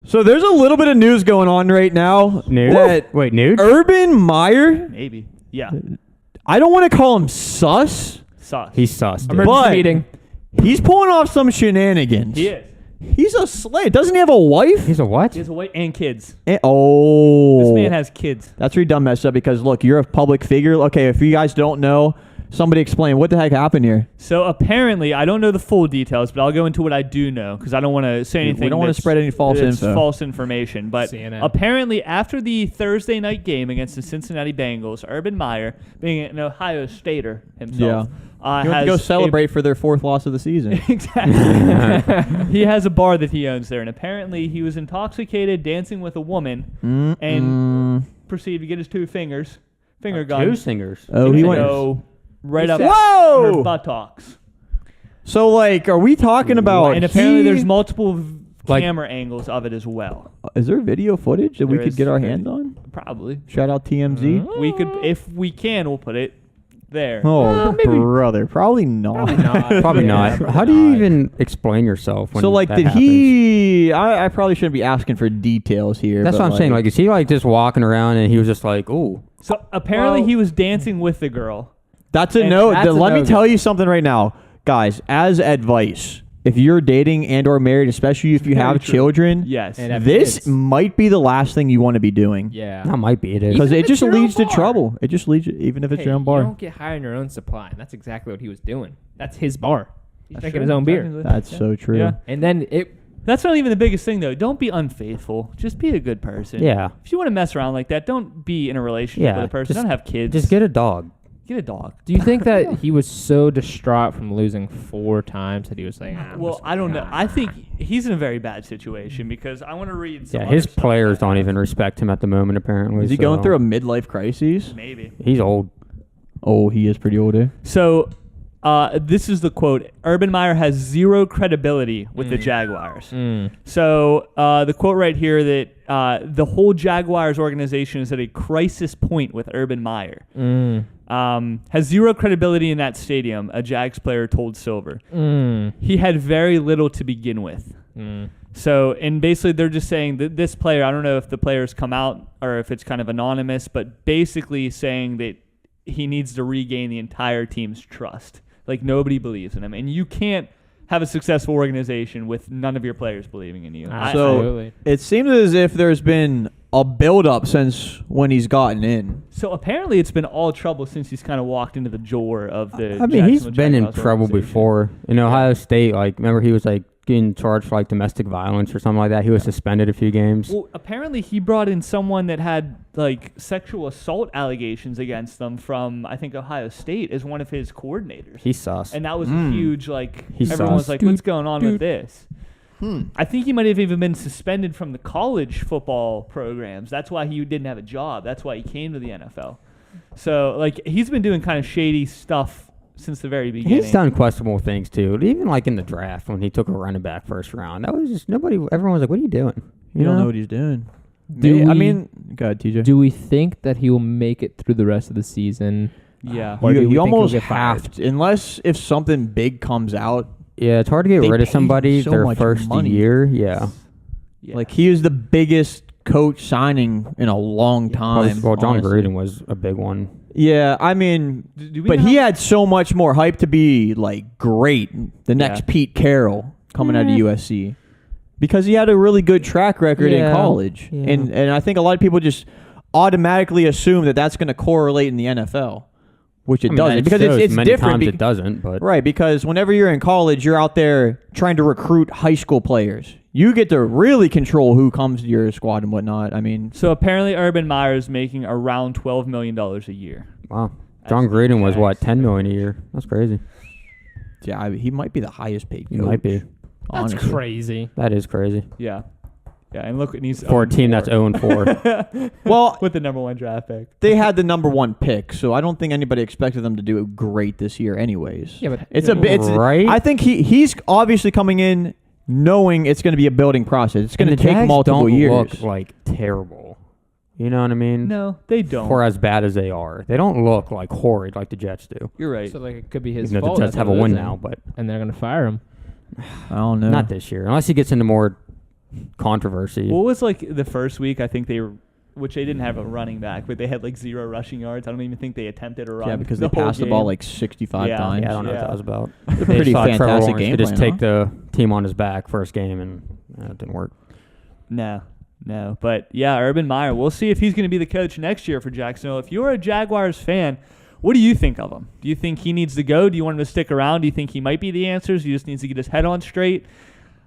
So there's a little bit of news going on right now. Nude? Wait, nude? Urban Myer. Maybe. Yeah. I don't want to call him sus. Sus. He's sus. Dude. But meeting. he's pulling off some shenanigans. He is. He's a slave. Doesn't he have a wife? He's a what? He has a wife and kids. Oh. This man has kids. That's where you done messed up because, look, you're a public figure. Okay, if you guys don't know, somebody explain. What the heck happened here? So apparently, I don't know the full details, but I'll go into what I do know because I don't want to say anything. We don't want to spread any false info. False information. But CNN. apparently, after the Thursday night game against the Cincinnati Bengals, Urban Meyer, being an Ohio Stater himself, He went to go celebrate for their 4th loss of the season. Exactly. He has a bar that he owns there, and apparently he was intoxicated, dancing with a woman, and proceeded to get his 2 finger guns. 2 singers. Oh, he went. Go right up Whoa! her buttocks. So, like, are we talking about? And apparently there's multiple camera angles of it as well. Is there video footage that we There could is get our video. hands on? Probably. Shout out TMZ. We could, if we can, we'll put it there. Oh, maybe. brother, probably not. Probably not. How do you even explain yourself when So, like, that did happens? he? I probably shouldn't be asking for details here. That's but, what I'm saying. Like, is he, like, just walking around and he was just like, ooh. So apparently he was dancing with the girl. that's a and no. that's a Let me no. tell you something right now, guys. As advice, if you're dating and or married, especially if you Very have true. children, Yes. And this kids. might be the last thing you want to be doing. Yeah. That might be it. Is. Because Even it if just it's your own leads to bar. trouble. It just leads, even if it's your own You bar. don't get high on your own supply. And that's exactly what he was doing. That's his bar. He's That's drinking true. his own beer. Technically. That's so true. Yeah. And then That's not even the biggest thing, though. Don't be unfaithful. Just be a good person. Yeah. If you want to mess around like that, don't be in a relationship Yeah, with a person. just- Don't have kids. Just get a dog. Get a dog. do you think that he was so distraught from losing 4 times that he was like, Well, I don't know. I think he's in a very bad situation because I want to read some Yeah, other his stuff players that don't even respect him at the moment, apparently. Is he so- going through a midlife crisis? Maybe. He's old. Oh, he is pretty old. Eh? So, this is the quote. Urban Meyer has 0 credibility with the Jaguars. So, the quote right here that the whole Jaguars organization is at a crisis point with Urban Meyer. Has 0 credibility in that stadium, a Jags player told Silver. He had very little to begin with. So, and basically they're just saying that this player, I don't know if the players come out or if it's kind of anonymous, but basically saying that he needs to regain the entire team's trust. Like, nobody believes in him. And you can't have a successful organization with none of your players believing in you. So Absolutely. it seems as if there's been a build-up since when he's gotten in. So apparently it's been all trouble since he's kind of walked into the door of the I mean, he's Jacksonville been in Jaguars trouble organization. before. In Ohio State, like, remember he was, like, getting charged for, like, domestic violence or something like that. He was suspended a few games. Well, apparently he brought in someone that had like sexual assault allegations against them from, I think, Ohio State as one of his coordinators. He's sus. And that was a huge, like, He's everyone was sus. like, what's going on with this? I think he might have even been suspended from the college football programs. That's why he didn't have a job. That's why he came to the NFL. So, like, he's been doing kind of shady stuff since the very beginning. He's done questionable things, too. Even, like, in the draft when he took a running back first round. That was just everyone was like, what are you doing? You don't know what he's doing. Do I we- mean, go ahead, TJ. Do we think that he will make it through the rest of the season? Yeah. Or do we you think almost he'll get fired? have to, unless if something big comes out. Yeah, it's hard to get They rid of pay somebody so their much first money. year. Yeah. Yeah. Like, he is the biggest coach signing in a long time. Well, John honestly. Gruden was a big one. Yeah, I mean, Do we but know- he had so much more hype to be, like, great. The next Yeah. Pete Carroll coming out of USC. Because he had a really good track record in Yeah, college. yeah. And I think a lot of people just automatically assume that that's going to correlate in the NFL, which it doesn't. Because it's many different. times it doesn't, but Right, because whenever you're in college, you're out there trying to recruit high school players. You get to really control who comes to your squad and whatnot. I mean, So apparently Urban Meyer is making around $12 million a year. wow. John That's Gruden was what, Jags. $10 million a year? That's crazy. yeah, he might be the highest paid coach. He might be. That's honestly. crazy. That is crazy. Yeah. Yeah, and look, and he's For a team that's 0-4. Well, with the number 1 draft pick. they had the number 1 pick, so I don't think anybody expected them to do great this year anyways. Yeah, but It's a bit. Right? I think he's obviously coming in knowing it's going to be a building process. It's going to And the take Jags multiple don't years. look like terrible. You know what I mean? No, they don't. For as bad as they are. They don't look like horrid like the Jets do. You're right. So like it could be his Even though fault. the Jets that's have a what it win is, now, but and they're gonna fire him. I don't know. not this year. Unless he gets into more controversy. What was like the first week? I think which they didn't have a running back, but they had like 0 rushing yards. I don't even think they attempted a run. Yeah, because the they whole passed the game. ball like 65 times. Yeah, I don't know what Yeah. that was about. It's a pretty fantastic game to just plan, take the team on his back first game, and it didn't work. No. But yeah, Urban Myer. We'll see if he's going to be the coach next year for Jacksonville. If you're a Jaguars fan, what do you think of him? Do you think he needs to go? Do you want him to stick around? Do you think he might be the answers? He just needs to get his head on straight.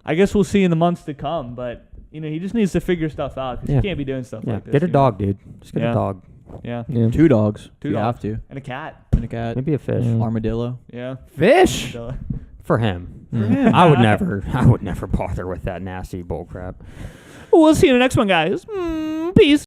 I guess we'll see in the months to come, but he just needs to figure stuff out because he can't be doing stuff like this. Get a dog, dude. Just get a dog. Yeah. 2 dogs. Two You dogs. have to. And a cat. And a cat. Maybe a fish. Armadillo. Yeah. Fish. For him. I would never bother with that nasty bull crap. We'll see you in the next one, guys. Peace.